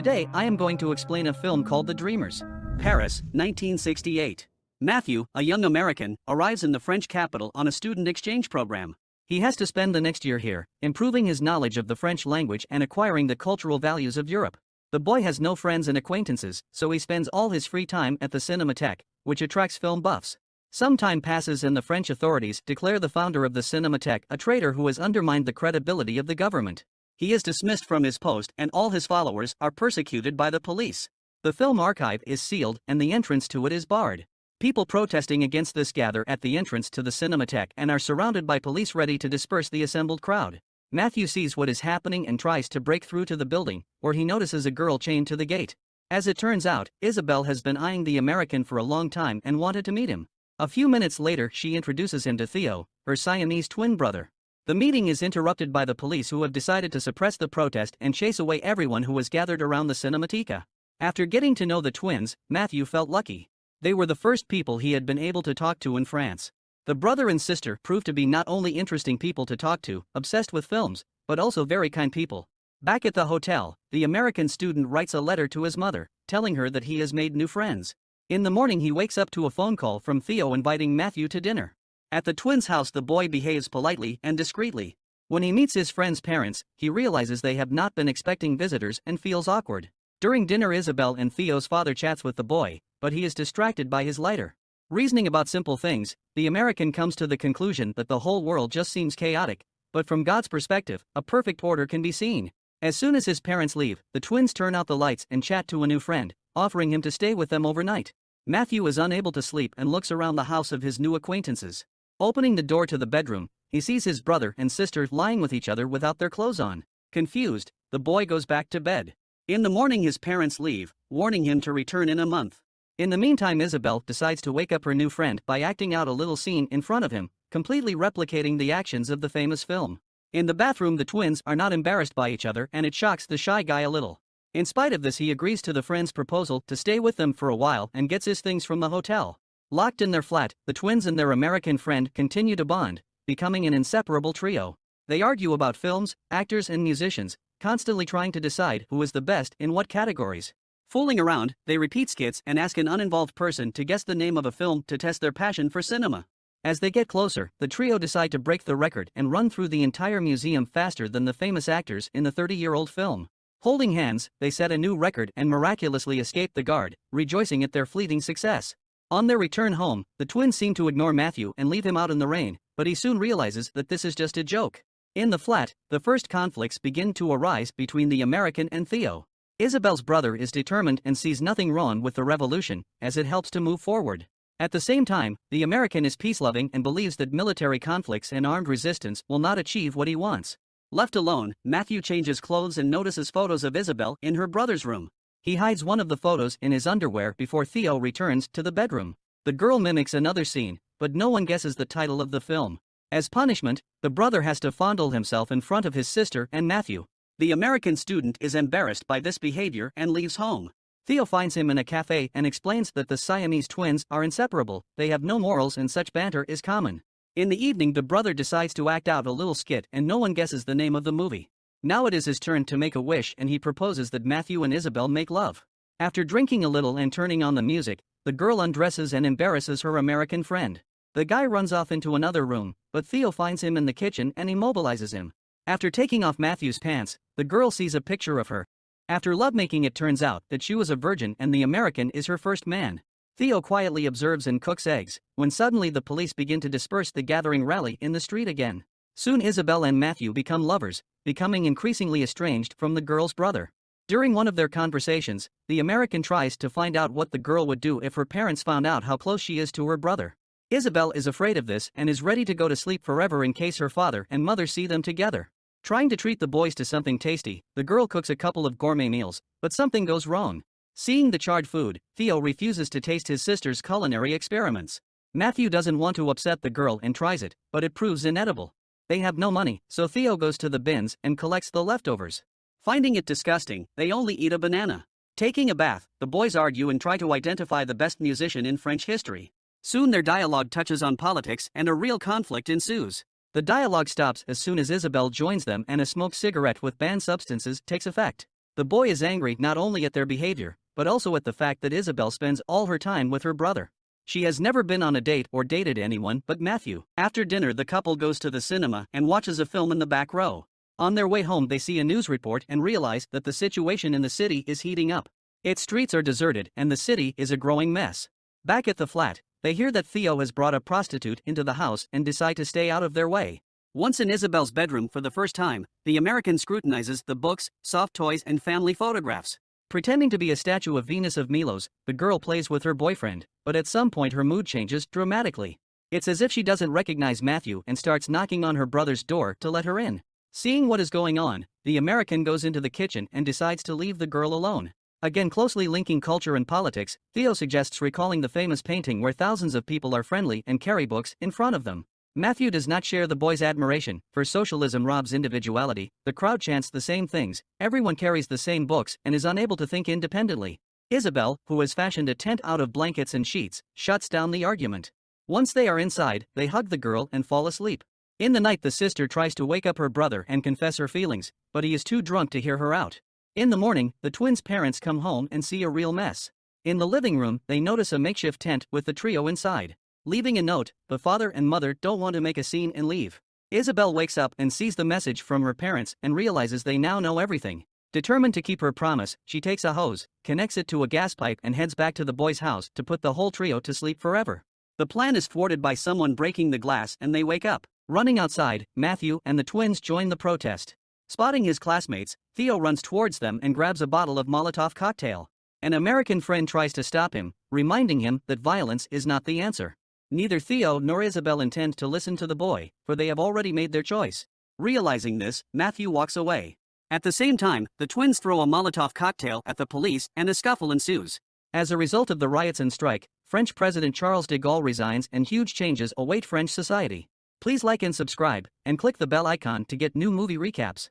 Today I am going to explain a film called The Dreamers. Paris, 1968. Matthew, a young American, arrives in the French capital on a student exchange program. He has to spend the next year here, improving his knowledge of the French language and acquiring the cultural values of Europe. The boy has no friends and acquaintances, so he spends all his free time at the Cinémathèque, which attracts film buffs. Some time passes and the French authorities declare the founder of the Cinémathèque a traitor who has undermined the credibility of the government. He is dismissed from his post and all his followers are persecuted by the police. The film archive is sealed and the entrance to it is barred. People protesting against this gather at the entrance to the Cinémathèque and are surrounded by police ready to disperse the assembled crowd. Matthew sees what is happening and tries to break through to the building, where he notices a girl chained to the gate. As it turns out, Isabelle has been eyeing the American for a long time and wanted to meet him. A few minutes later she introduces him to Theo, her Siamese twin brother. The meeting is interrupted by the police who have decided to suppress the protest and chase away everyone who was gathered around the Cinémathèque. After getting to know the twins, Matthew felt lucky. They were the first people he had been able to talk to in France. The brother and sister proved to be not only interesting people to talk to, obsessed with films, but also very kind people. Back at the hotel, the American student writes a letter to his mother, telling her that he has made new friends. In the morning he wakes up to a phone call from Theo inviting Matthew to dinner. At the twins' house the boy behaves politely and discreetly. When he meets his friends' parents, he realizes they have not been expecting visitors and feels awkward. During dinner Isabelle and Theo's father chats with the boy, but he is distracted by his lighter. Reasoning about simple things, the American comes to the conclusion that the whole world just seems chaotic, but from God's perspective, a perfect order can be seen. As soon as his parents leave, the twins turn out the lights and chat to a new friend, offering him to stay with them overnight. Matthew is unable to sleep and looks around the house of his new acquaintances. Opening the door to the bedroom, he sees his brother and sister lying with each other without their clothes on. Confused, the boy goes back to bed. In the morning his parents leave, warning him to return in a month. In the meantime Isabelle decides to wake up her new friend by acting out a little scene in front of him, completely replicating the actions of the famous film. In the bathroom the twins are not embarrassed by each other and it shocks the shy guy a little. In spite of this he agrees to the friend's proposal to stay with them for a while and gets his things from the hotel. Locked in their flat, the twins and their American friend continue to bond, becoming an inseparable trio. They argue about films, actors and musicians, constantly trying to decide who is the best in what categories. Fooling around, they repeat skits and ask an uninvolved person to guess the name of a film to test their passion for cinema. As they get closer, the trio decide to break the record and run through the entire museum faster than the famous actors in the 30-year-old film. Holding hands, they set a new record and miraculously escape the guard, rejoicing at their fleeting success. On their return home, the twins seem to ignore Matthew and leave him out in the rain, but he soon realizes that this is just a joke. In the flat, the first conflicts begin to arise between the American and Theo. Isabelle's brother is determined and sees nothing wrong with the revolution, as it helps to move forward. At the same time, the American is peace-loving and believes that military conflicts and armed resistance will not achieve what he wants. Left alone, Matthew changes clothes and notices photos of Isabelle in her brother's room. He hides one of the photos in his underwear before Theo returns to the bedroom. The girl mimics another scene, but no one guesses the title of the film. As punishment, the brother has to fondle himself in front of his sister and Matthew. The American student is embarrassed by this behavior and leaves home. Theo finds him in a cafe and explains that the Siamese twins are inseparable, they have no morals and such banter is common. In the evening the brother decides to act out a little skit and no one guesses the name of the movie. Now it is his turn to make a wish and he proposes that Matthew and Isabelle make love. After drinking a little and turning on the music, the girl undresses and embarrasses her American friend. The guy runs off into another room, but Theo finds him in the kitchen and immobilizes him. After taking off Matthew's pants, the girl sees a picture of her. After lovemaking it turns out that she was a virgin and the American is her first man. Theo quietly observes and cooks eggs, when suddenly the police begin to disperse the gathering rally in the street again. Soon Isabelle and Matthew become lovers, becoming increasingly estranged from the girl's brother. During one of their conversations, the American tries to find out what the girl would do if her parents found out how close she is to her brother. Isabelle is afraid of this and is ready to go to sleep forever in case her father and mother see them together. Trying to treat the boys to something tasty, the girl cooks a couple of gourmet meals, but something goes wrong. Seeing the charred food, Theo refuses to taste his sister's culinary experiments. Matthew doesn't want to upset the girl and tries it, but it proves inedible. They have no money, so Theo goes to the bins and collects the leftovers. Finding it disgusting, they only eat a banana. Taking a bath, the boys argue and try to identify the best musician in French history. Soon their dialogue touches on politics and a real conflict ensues. The dialogue stops as soon as Isabelle joins them and a smoked cigarette with banned substances takes effect. The boy is angry not only at their behavior, but also at the fact that Isabelle spends all her time with her brother. She has never been on a date or dated anyone but Matthew. After dinner, the couple goes to the cinema and watches a film in the back row. On their way home, they see a news report and realize that the situation in the city is heating up. Its streets are deserted and the city is a growing mess. Back at the flat, they hear that Theo has brought a prostitute into the house and decide to stay out of their way. Once in Isabelle's bedroom for the first time, the American scrutinizes the books, soft toys, and family photographs. Pretending to be a statue of Venus of Milos, the girl plays with her boyfriend, but at some point her mood changes dramatically. It's as if she doesn't recognize Matthew and starts knocking on her brother's door to let her in. Seeing what is going on, the American goes into the kitchen and decides to leave the girl alone. Again, closely linking culture and politics, Theo suggests recalling the famous painting where thousands of people are friendly and carry books in front of them. Matthew does not share the boy's admiration, for socialism robs individuality. The crowd chants the same things, everyone carries the same books and is unable to think independently. Isabelle, who has fashioned a tent out of blankets and sheets, shuts down the argument. Once they are inside, they hug the girl and fall asleep. In the night, the sister tries to wake up her brother and confess her feelings, but he is too drunk to hear her out. In the morning, the twins' parents come home and see a real mess. In the living room, they notice a makeshift tent with the trio inside. Leaving a note, the father and mother don't want to make a scene and leave. Isabelle wakes up and sees the message from her parents and realizes they now know everything. Determined to keep her promise, she takes a hose, connects it to a gas pipe and heads back to the boys' house to put the whole trio to sleep forever. The plan is thwarted by someone breaking the glass and they wake up. Running outside, Matthew and the twins join the protest. Spotting his classmates, Theo runs towards them and grabs a bottle of Molotov cocktail. An American friend tries to stop him, reminding him that violence is not the answer. Neither Theo nor Isabelle intend to listen to the boy, for they have already made their choice. Realizing this, Matthew walks away. At the same time, the twins throw a Molotov cocktail at the police and a scuffle ensues. As a result of the riots and strike, French President Charles de Gaulle resigns and huge changes await French society. Please like and subscribe, and click the bell icon to get new movie recaps.